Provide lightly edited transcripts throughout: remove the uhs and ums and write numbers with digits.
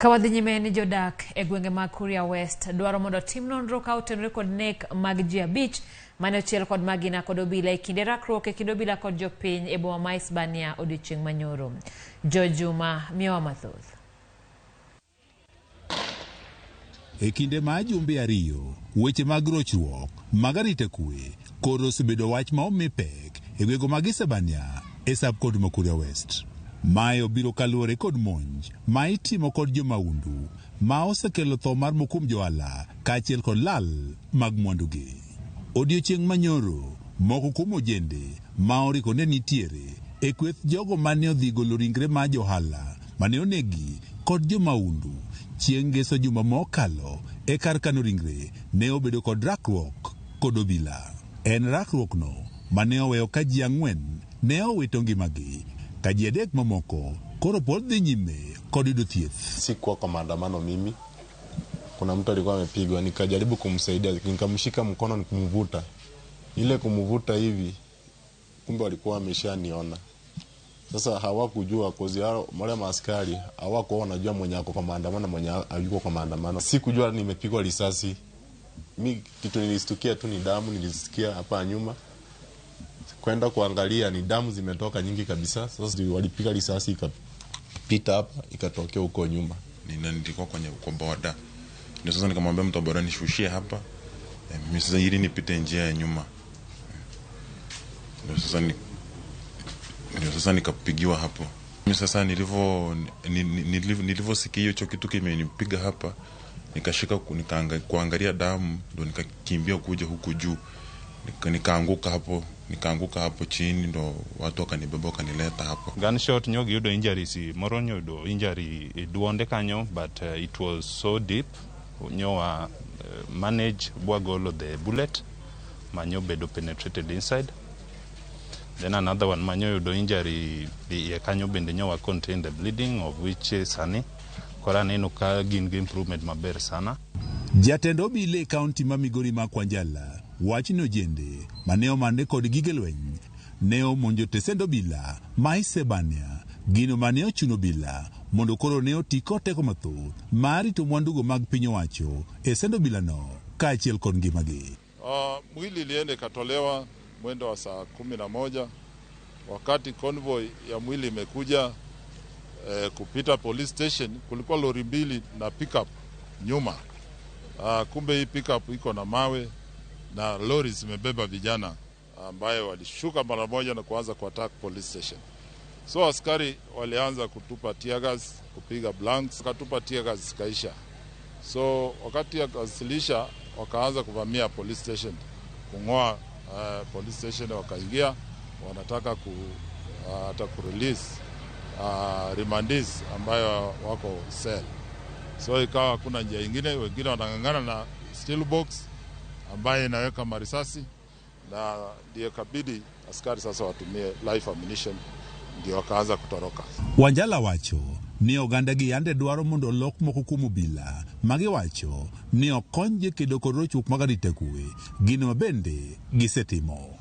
Kawadhi nyime ni jodak e gwenge mag Kuria West dwaro mondo tim nonro ka otenore kod nek mag ji abich mane ochiel kod magina kod obila e kinde rakruok e kind obila kod jopiny e boma ma Isebania odiochieng' manyoro. Jojuma miyowa mathoth. E kinde ma jumbe ariyo, weche mag rochruok, mag arita kwe, koro osebedo wach ma omi pek e gwenge mag Isebania e sab kod ma Kuria West. Mae obiro kaluwore kod monj ma itimo kod jomaundu ma osekelo tho mar mokum joala kaachiel kod lal mag mwandugi. Odiochieng' manyoro, moko kuom ojende ma oriko ne nitiere e kweth jogo mane odhi golo ringre ma johala mane onegi kod jomaundu chieng' ngeso juma mokalo e kar kano ringre ne obedo kod rakruok kod obila. En rakruok no mane oweyo ka ji 4 ne owito ngimagi. Kaji adek mamoko koro pod dhi nyime kod yudo thieth. Sikuwa kwa maandamano mimi. Kuna mtu alikuwa amepigwa, nikajaribu kumsaidia, nikamshika mkono nikumvuta. Ile kumvuta hivi kumbe walikuwa wameshaniona. Sasa hawakujua kozi hao wale maaskari hawakuwa wanajua mwenye ako kwa maandamano mwenye hayuko kwa maandamano. Sikujua nimepigwa risasi. Mimi kitu nilistukia tu ni damu nilisikia hapa nyuma. Kwenda kuangalia ni damu zimetoka nyingi kabisa. Sasa walipiga risasi ikapita hapa ikatokea huko nyuma. Nilikuwa kwa boda. Ndio sasa nikamwambia mtu wa boda nishushie hapa. Mimi sasa ili nipite njia ya nyuma. Ndio sasa nikapigiwa hapo. Mimi sasa nilivyosikia hiyo kitu kimenipiga hapa, nikashika kuangalia damu, ndio nikakimbia kuja huku juu. Nikaanguka hapo chini, ndo watu wakanibeba wakanileta hapo. Gunshot nyogi yudo injuries, moro nyodo injury duonde kanyo, but it was so deep. Nyowa manage bwagolo the bullet, manyo bedo penetrated inside. Then another one manyo yudo injury the kanyo bende nyowa contain the bleeding, of which sani kora neno ka gin improvement maber sana. Jatend obila kaunti ma Migori ma Kwanjala wachno jende maneo mane kod gige lweny ne omonjo tesend obila ma Isebania, gino mane ochuno obila mondo koro ne oti kod teko mathoth mar rito mwandugo mag piny owacho e send obila no kaachiel kod ngimagi. Mwili iliende katolewa mwendo wa saa 11 wakati convoy ya mwili imekuja kupita police station. Kulikuwa lori mbili na pickup nyuma. Kumbe hii pickup iko na mawe na lori zimebeba vijana ambayo walishuka mara moja na kuanza kuattack police station. So askari walianza kutupa tear gas, kupiga blanks, katupa tear gas kaisha. So wakati ya kasilisha wakaanza kuvamia police station, kungoa police station, wakaingia wanataka hata kurelease remandees ambayo wako cell. So ikawa kuna njia nyingine, wengine wanangangana na steel box ambaye inaweka marisasi, na ndio kabidi askari sasa watumie live ammunition, ndio wakaanza kutoroka. Wanjala wacho ni oganda gi yande dwaro mondo lok moko kuom obila magi wacho ni okonje kedo kod rochruok mag arita kwe, gino bende gisetimo.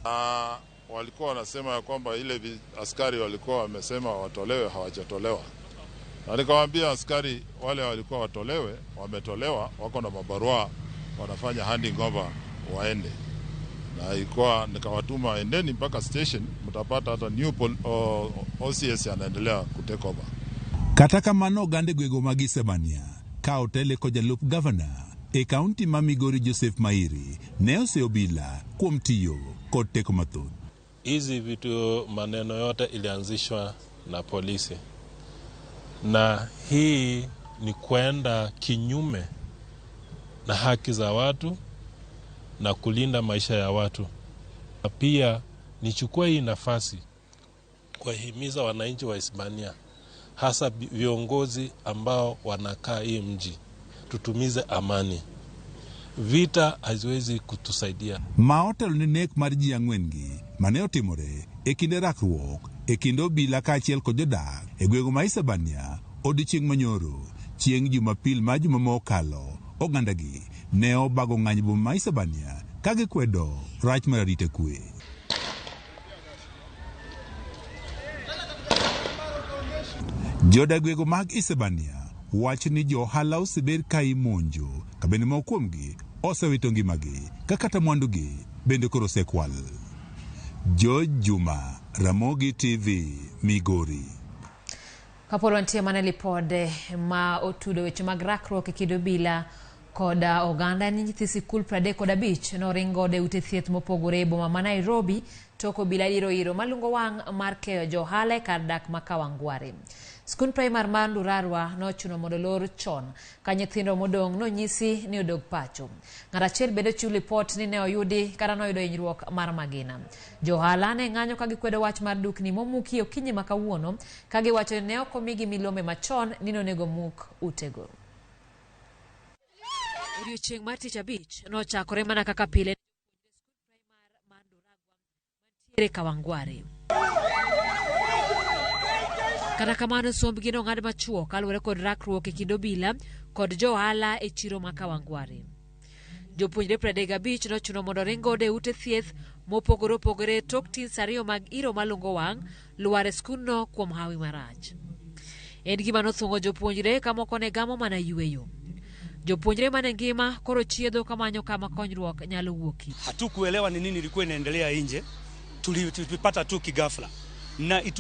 Walikuwa wanasema ya kwamba ile askari walikuwa wamesema watolewe, hawajatolewa. Na nikamwambia askari wale walikuwa watolewe, wametolewa, wako na mabarua, wanafanya handing over waende. Na ilikuwa nikawatuma endeni mpaka station, mtapata hata new OCS anaendelea kutake over. Kata kamano oganda gwego mag Isebania ka otele kod jalup governor e kaunti ma Migori Joseph Mairi ne oseobila kuom tiyo kod teko mathoth. Hizi vitu maneno yote ilianzishwa na polisi, na hii ni kwenda kinyume na haki za watu na kulinda maisha ya watu. Na pia nichukua hii nafasi kuwahimiza wananchi wa Isebania, hasa viongozi ambao wanakaa hii mji, tutumize amani. Vita haziwezi kutusaidia. Maotelo ni nek mar ji 4 mane otimore e kinde rakruok e kinde obila kaachiel kod jodak e gwego ma Isebania odiochieng' manyoro. Chieng' Jumapil ma juma mokalo, ogandagi ne obago ng'any boma ma Isebania ka gikwedo rach mar arita kwe. Jodagwego mag Isebania wach ni johala osebed ka imonjo ka bende moko kuomgi osewito ngimagi ka kata mwandugi bende koro osekwal. Juma, Ramogi TV, Migori. Kapolo antie mana lipode ma otudo weche mag rakruok e kido bila koda oganda ni nyithi sikul 35 noringo de ute thieth mopogore e boma ma Nairobi toko bila iro malungo wang' mar keyo johala e kar dak ma Kawangware. Skul primar mar Ndurarwa nochuno mondo lor chon ka nyithindo modong' nonyisi ni odog pacho. Ng'at achiel bedo chiwo lipot ni ne oyudi kata noyudo hinyruok mar magina. Johala ne ng'anyo ka gikwedo wach mar dukni momuki okinyi ma kawuono ka giwacho ni ne ok omigi milome machon ni nonego muk utego. Odiochieng' mar tich abich nochakore mana kaka pile mar Ndurarwa mantiere Kawangware. Kata kamano sombgi nong'ad machuok kaluwore kod rakruok e kido bila kod johala e chiro ma Kawangware. Jopuonjre 35 nochuno mondo ringo de ute thieth mopogore opogore tok tins 2 mag iro malungo wang' lwar e skulno kuom hawi marach. En gima nothungo jopuonjre ka moko ne gamo mana yueyo. Jopuonjre mane ngima koro chiedho kamanyo kama konyruok nyalo wuoki. Hatukuelewa ni nini ilikuwa inaendelea nje, tulipata tu kigafla na